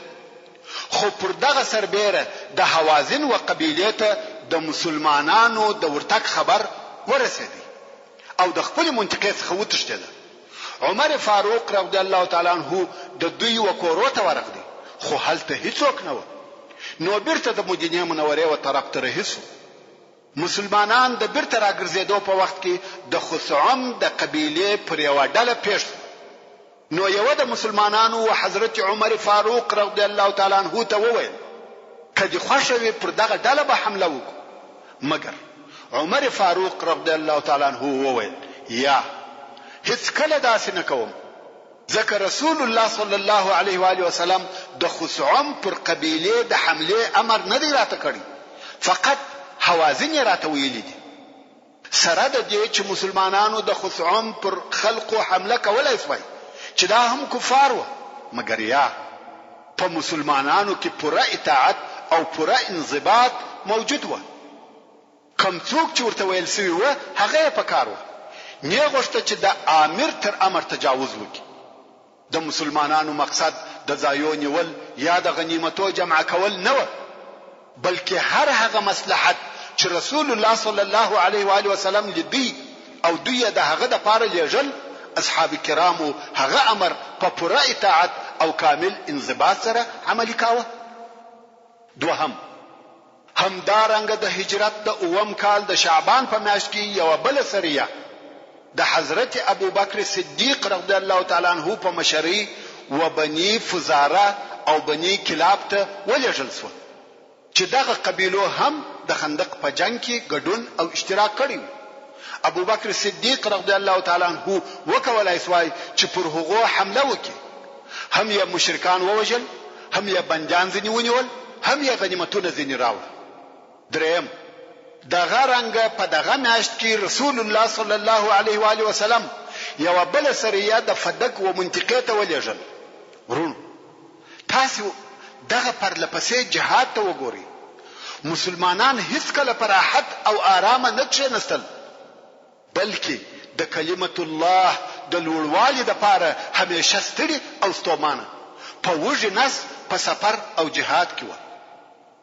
خو پر دغه سربېره د حوازن و قبیلې ته د مسلمانانو د ورتګ خبر ورسېدی او د خپل منطقې څخه وتښتېد. عمر فاروق رضی الله تعالی عنہ د دوی وکورو ته ورغلی، خو هلته هیڅوک نه و. نو بیرته د مدینه منورې و طرف ته رهیسو. مسلمانان د بیرته راګرځېدو په وخت کې د خثعم د قبیلې پر یو ډله پیښ. نو یو د مسلمانانو او حضرت عمر فاروق رضی الله تعالی عنہ ته وویل کدی خوشوي پر دغه ډله به حمله وکړو. مګر عمر فاروق رضی الله تعالی عنہ وویل یا هیڅ کله داسې نه کوم، ځکه رسول الله صلی الله علیه و آله وسلم د خثعم پر قبیله د حمله امر نه دی راته کړی، فقط حوازن راته ویلي دي. سره د دې چې مسلمانانو د خثعم پر خلقو حمله کولای شوی چې دا هم کفار و، مګر یا په مسلمانانو کې پوره اطاعت او پوره انضباط موجود و. کم څوک چې ورته ویل سوی و هغه په کار و، نه غوښته چې د امیر تر امر تجاوز وکړي. د مسلمانانو مقصد د ځایو نیول یا د غنیمتو جمع کول نه و، بلکې هر هغه مصلحت چې رسول الله صلی الله علیه و آله وسلم لیدي او دوی د هغه د پاره لېږل، اصحاب کرامو هغه امر په پوره اطاعت او کامل انضباط سره عملي کاوه. دوهم همدارنګه د هجرت د اوم کال د شعبان په میاشت کې یو بل سریه د حضرت ابو بکر صدیق رضی الله تعالی عنہ په مشرۍ و بني فزاره او بني کلاب ته ولېږل شو چې دغه قبیلو هم د خندق په جنگ کې ګډون او اشتراک کړی. ابو بکر صدیق رضی الله تعالی عنہ وکولای شوی چې پر هغه حمله وکړي، هم یې مشرکان ووجل، هم یې بندیان ځنی ونیول، هم یې غنیمتونه ځنی راوړل. دریم دغه رنګ په دغه میاشت کې رسول الله صلی الله علیه و آله وسلم یو بل سریه د فدق و منطقې ته ولېږل. ورونو تاسو دغه پرلپسې جهاد ته وګورئ. مسلمانان هیڅ کله پر راحت او آرام نه کښېنستل، بلکې د کلمت الله د لوړوالي لپاره همیشه ستړي او ستومانه په وږي نس په سفر او جهاد کې و.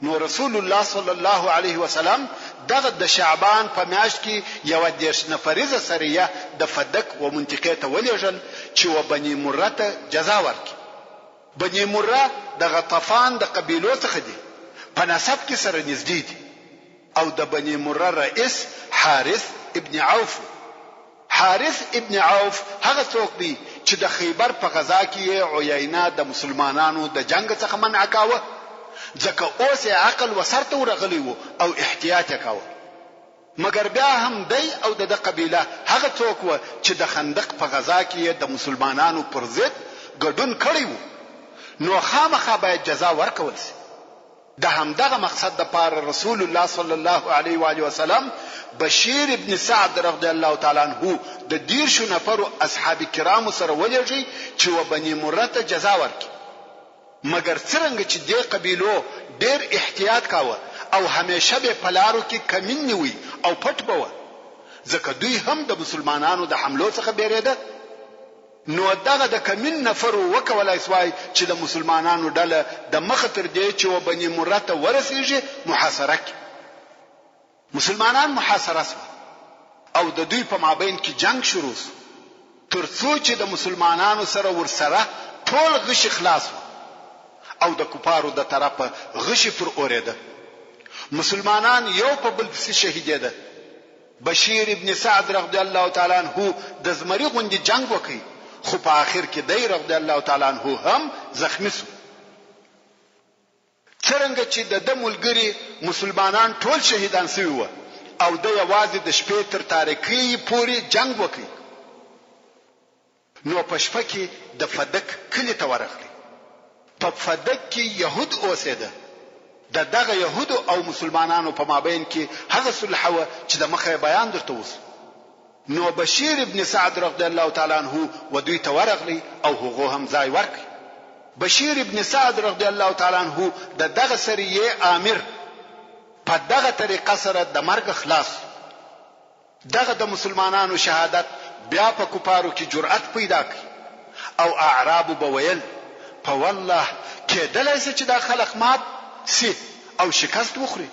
نو رسول الله صلی الله علیه وسلم دغه د شعبان په میاشت کې یو 10 نفریزه سریه د فدق و منطقې ته ولېږل چې و بني مره ته جزا ورکړي. بني مره د غطفان د قبیلو څخه دي، په نسب کې سره نږدې دي، او د بني مره رئیس حارث ابن عوف. حارث ابن عوف هغه څوک دی چې د خیبر په غزا کې عیینه د مسلمانانو د جنگ څخه منع کاوه، ځکه اوس یې عقل وسرته ورغلی وو او احتیاط کاوه. مګر بیا هم دی او د قبیله هغه څوک و چې د خندق په غزا کې د مسلمانانو پر ضد ګډون کړی وو، نو خامخا باید جزا ورکول شي. د همدغه مقصد د پاره رسول الله صلی الله علیه و آله وسلم بشیر ابن سعد رضی الله تعالی عنہ د 10 نفرو اصحاب کرام سره ولېږي چې و بني مره ته جزا ورکړي. مګر څنګه چې د قبیلو ډېر احتیاط کاوه او همیشه به پلارو کې کمین نیوي او پټ بوه، ځکه دوی هم د مسلمانانو د حملو څخه بیریده. نو دغه د کمین نفرو وکولای شوی چې د مسلمانانو ډله د مخاطر دی چې و بني مره ته ورسیږي محاصره کړي. مسلمانان محاصره شو او د دوی په مابین کې جنگ شروع شو، ترڅو چې د مسلمانانو سره ورسره ټول غش خلاص او د کفارو د طرفه غش پر اوریده. مسلمانان یو په بل پسې شهیدېده. بشیر ابن سعد رضی الله تعالی عنہ د زمری غوندي جنگ وکړي، خو په آخر کې دی رضی الله تعالی عنہ هم زخمی شو. څنګه چې د ملګری مسلمانان ټول شهیدان شوی و او د یوازې د شپې تر تاریکۍ پورې جنگ وکړي، نو په شپه کې د فدق کلی ته ورغلی. په فدق کې يهود اوسېده. دغه يهود او مسلمانانو په مابین کې هغه صلح و چې د مخه بیان درته وس. نو بشیر ابن سعد رضی الله تعالی عنہ و دوی ته ورغلی او هغه هم ځای ورکړي. بشیر ابن سعد رضی الله تعالی عنہ د دغه سریه امیر په دغه طریقه سره د مرګ خلاص. دغه د مسلمانانو شهادت بیا په کفارو کې جرأت پیدا کړ او اعراب بویل په والله کېدلای چې دا خلق مات سي او شکست وخوري.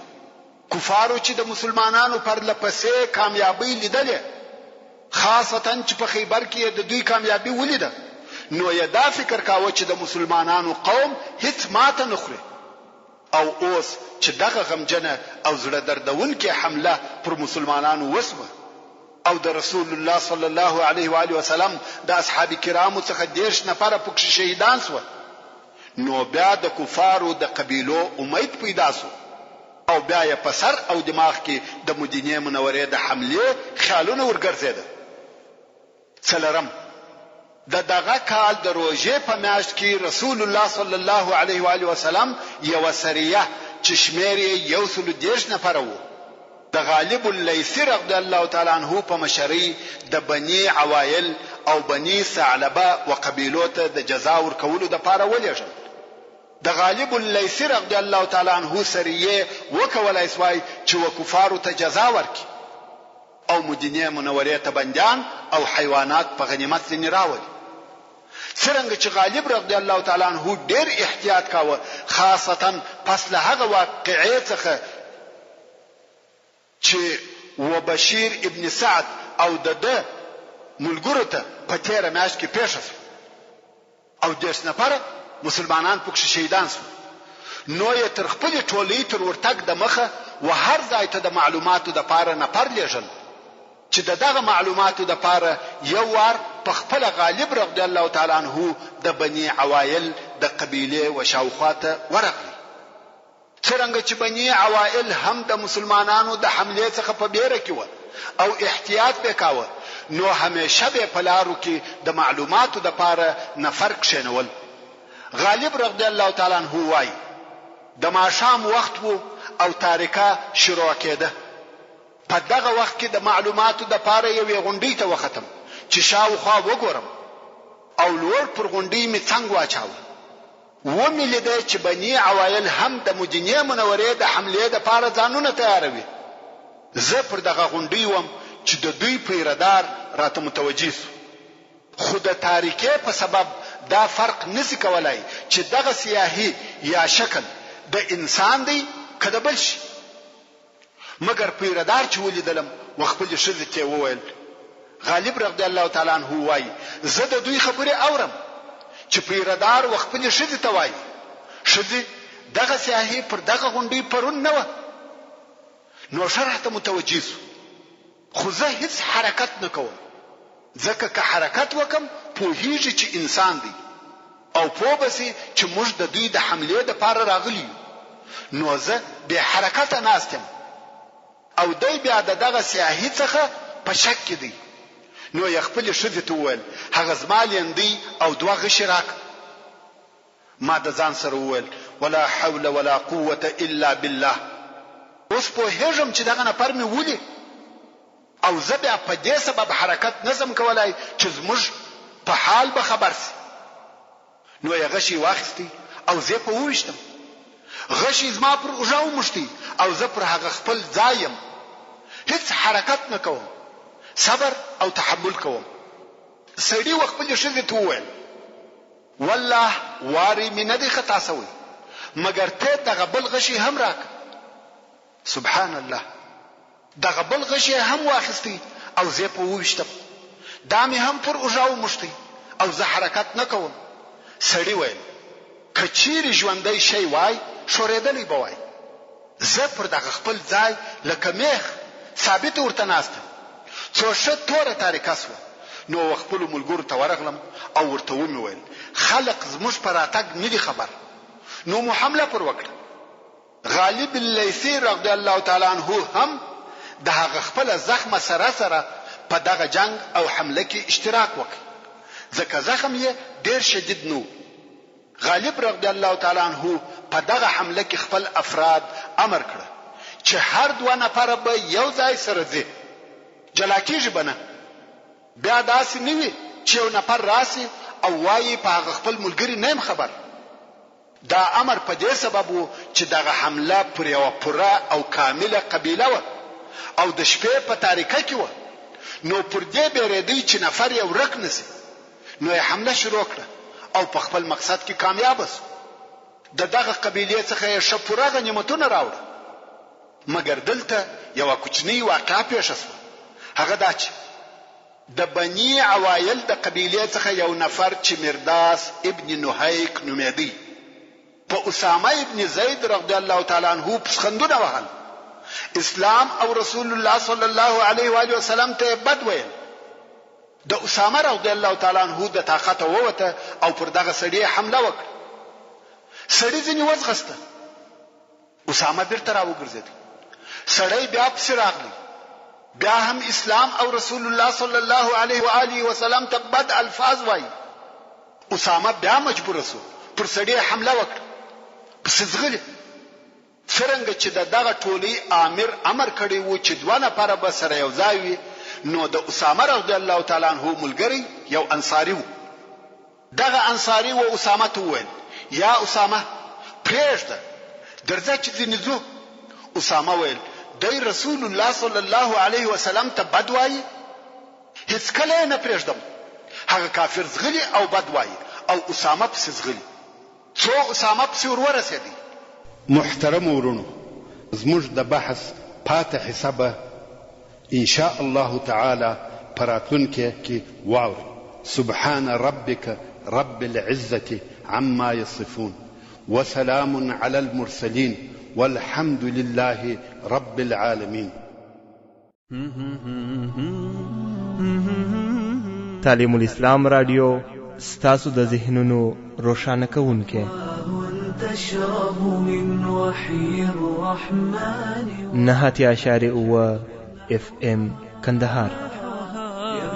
کفارو چې د مسلمانانو پر لپسې کامیابی لیدلې، خاصتا چې په خیبر کې د دوی کامیابی ولیده، نو یې دا فکر کاوه چې د مسلمانانو قوم هیڅ ماته نه خوري. او اوس چې دغه غمجنه او زړه دردونکې حمله پر مسلمانانو وسوه او د رسول الله صلی الله علیه و آله وسلم د اصحاب کرامو څخه 10 نفر پکې شهیدان شو، نو بیا د کفارو د قبیلو امید پیدا شو او بیا یې په سر او دماغ کې د مدینه منورې د حمله خیالونه ورګرځیدل. څلرم، دغه کال د روزې په میاشت کې رسول الله صلی الله علیه و آله وسلم یو سریه چې شمیر یې 110 نفر وو د غالب اللیثی رضی الله تعالی عنہ په مشرۍ د بنی عوایل او بنی ثعلبه وقبیلو ته د جزا ورکولو د پاره ولېږل. د غالب اللیثی رضی الله تعالی عنہ سریه وکولای سوای چې وکفارو ته جزا ورکړي او مدینه منورې ته بندیان او حیوانات په غنیمت ځنی راوړي. څنګه چې غالب رضی الله تعالی عنہ ډېر احتیاط کاوه، خاصتا پس له هغه واقعې څخه چې وبشیر ابن سعد او د ملګرو ته په تیر میاشت کې پیښ شو او 10 نفر مسلمانان پکې شهیدان شو، نو یې تر خپل ټولۍ تر ورتګ د مخه و هر ځای ته د معلوماتو د پاره نفر لېږل چې دغه معلوماتو د پاره یو وار په خپل غالب رضی الله تعالی عنہ د بنی عوایل د قبیله و شاوخواته ورغلی. څنګه چې بنی عوایل هم د مسلمانانو د حمله څخه په بیره کې و او احتیاط وکاوه، نو همیشه به په لارو کې د معلوماتو د پاره نفر کښینول. غالب رضی الله تعالی عنہ وای د ماښام وخت وو او تاریکه شروع کېده. په دغه وخت کې د معلوماتو د پاره یو غونډې ته وختم چې شاوخوا وګورم او لوړ پر غونډې می څنګه واچاوه و مې لیدل چې بنی عوایل هم د مدینه منورې د حمله د پاره ځانونه تیاروي. زه پر دغه غونډې وم چې د دوی پیردار راته متوجه شو، خو د تاریکې په سبب دا فرق نسی کولای چې دغه سیاهي یا شکل د انسان دی کده بل شي. مگر پیردار چې ولیدلم وخپل شذ ته وویل. غالب رضی الله تعالی عنہ وای زه د دوی خبره اورم چې پیردار وخپل شذ ته وای شذ دغه سیاهي پر دغه غونډې پرون نه و، نو شرح ته متوجه شو، خو زه هیڅ حرکت نکوم ځکه که حرکت وکم پوهیږي چې انسان دی او پوه بسی چې موږ د دوی د حمله د پاره راغلی، نو زه به حرکت ناستم او دوی بیا دغه سیاهي څخه په شک کې دی. نو یې خپل شذ ته وویل هغه زما لیندی او دوه غشي راک. ما د ځان سره وویل ولا حول ولا قوه الا بالله. اوس په هجم چې دغه نفر مې ولي او زه بیا په دې سبب حرکت نظم کولای چې زموږ په حال به خبر سي. نو یې غشي واخستي او زه په وښتم، غشي زما پر اوجاو مشتي او زه پر هغه خپل ځایم، هیڅ حرکت نکوم، صبر او تحمل کوم. سړي وخپل شذ ته وویل والله واري مې نه دي خطا سوی، مگر ته دغه بل غشي هم راک. سبحان الله، دغه بل غشي هم واخستي او زه په وښتم، دا مې هم پر اوجاو مشتي او زه حرکت نکوم. سړي ویل کچیر ژوندۍ شي وای شوریدلې بوای. زه پر دغه خپل ځای لکه میخ ثابت ورته ناستم. څو شت توره تاریکه سوه، نو خپل ملګرو ته ورغلم او ورته ومې خلق زموږ پر راتګ نه دي خبر، نو مو حمله پر وکړه. غالب اللیثی رضی الله تعالی عنہ هم د هغه خپل زخم سره په دغه جنگ او حمله کې اشتراک وکړ، ځکه زخم یې ډیر شدید نو. غالب رضی الله تعالی عنہ په دغه حمله کې خپل افراد امر کړ چې هر دوه نفر به یو ځای سره ځي، جلا کیږي بنه. بیا داسې نه وي چې یو نفر راسي او وایي په هغه خپل ملګری نیم خبر، دا امر په دې سبب و چې دغه حمله پر یوه پوره او کامله قبیله وه او د شپې په تاریکه کې وه. نو پر دې بیرېدی چې نفر یې ورک نسي، نو یې حمله شروع کړه او په خپل مقصد کې کامیاب شو. د دغه قبیلې څخه یې ښه پوره غنیمتونه راوړه. مګر دلته یوه کوچنۍ واقعه پیښه شوه. هغه دا چې د بني عوایل د قبیلې څخه یو نفر چې مرداس ابن نهیک نومېدی په اسامه ابن زید رضی الله تعالی عنه پسخندونه وهل. اسلام او رسول الله صلی الله علیه و آله وسلم ته بد ویل. د اسامه رضی الله تعالی عنه د طاقت ووته او پر دغه سړي حمله وکړه. سړي ځنې وځغسته، اسامه بیرته راوګرځېد. سړی بیا پسې راغلی، بیا هم اسلام او رسول الله صلی الله علیه و آله وسلم ته بد الفاظ وایي. اسامه بیا مجبور شو پر سړي حمله وکړه. پسې ځغلی څرنګه چې دغه ټولي امیر امر کړی و چې دوه نفره به سره یو ځای وي، نو د اسامه رضی الله تعالی عنه ملګری یو انصاری و. دغه انصاری و اسامه ته وویل یا اسامه پرېږده درځه چې ځینې ځو. اسامه ویل دی رسول الله صلی الله علیه وسلم ته بد وایي؟ هیڅ کله یې نه پرېږدم. هغه کافر ځغلي او بد وایي او اسامه پسې ځغلي. څو اسامه پسې ورورسېدی. محترم ورونو، زموږ د بحث پاتې حصه به ان شاء الله تعالی په راتلونکي کې واورئ. سبحان ربك رب العزة عما يصفون وسلام على المرسلين والحمد لله رب العالمين. تعلیم الاسلام رادیو ستاسو د ذهنونو روښانه کوونکی. تشرب من وحي الرحمن 9.9 FM کندهار.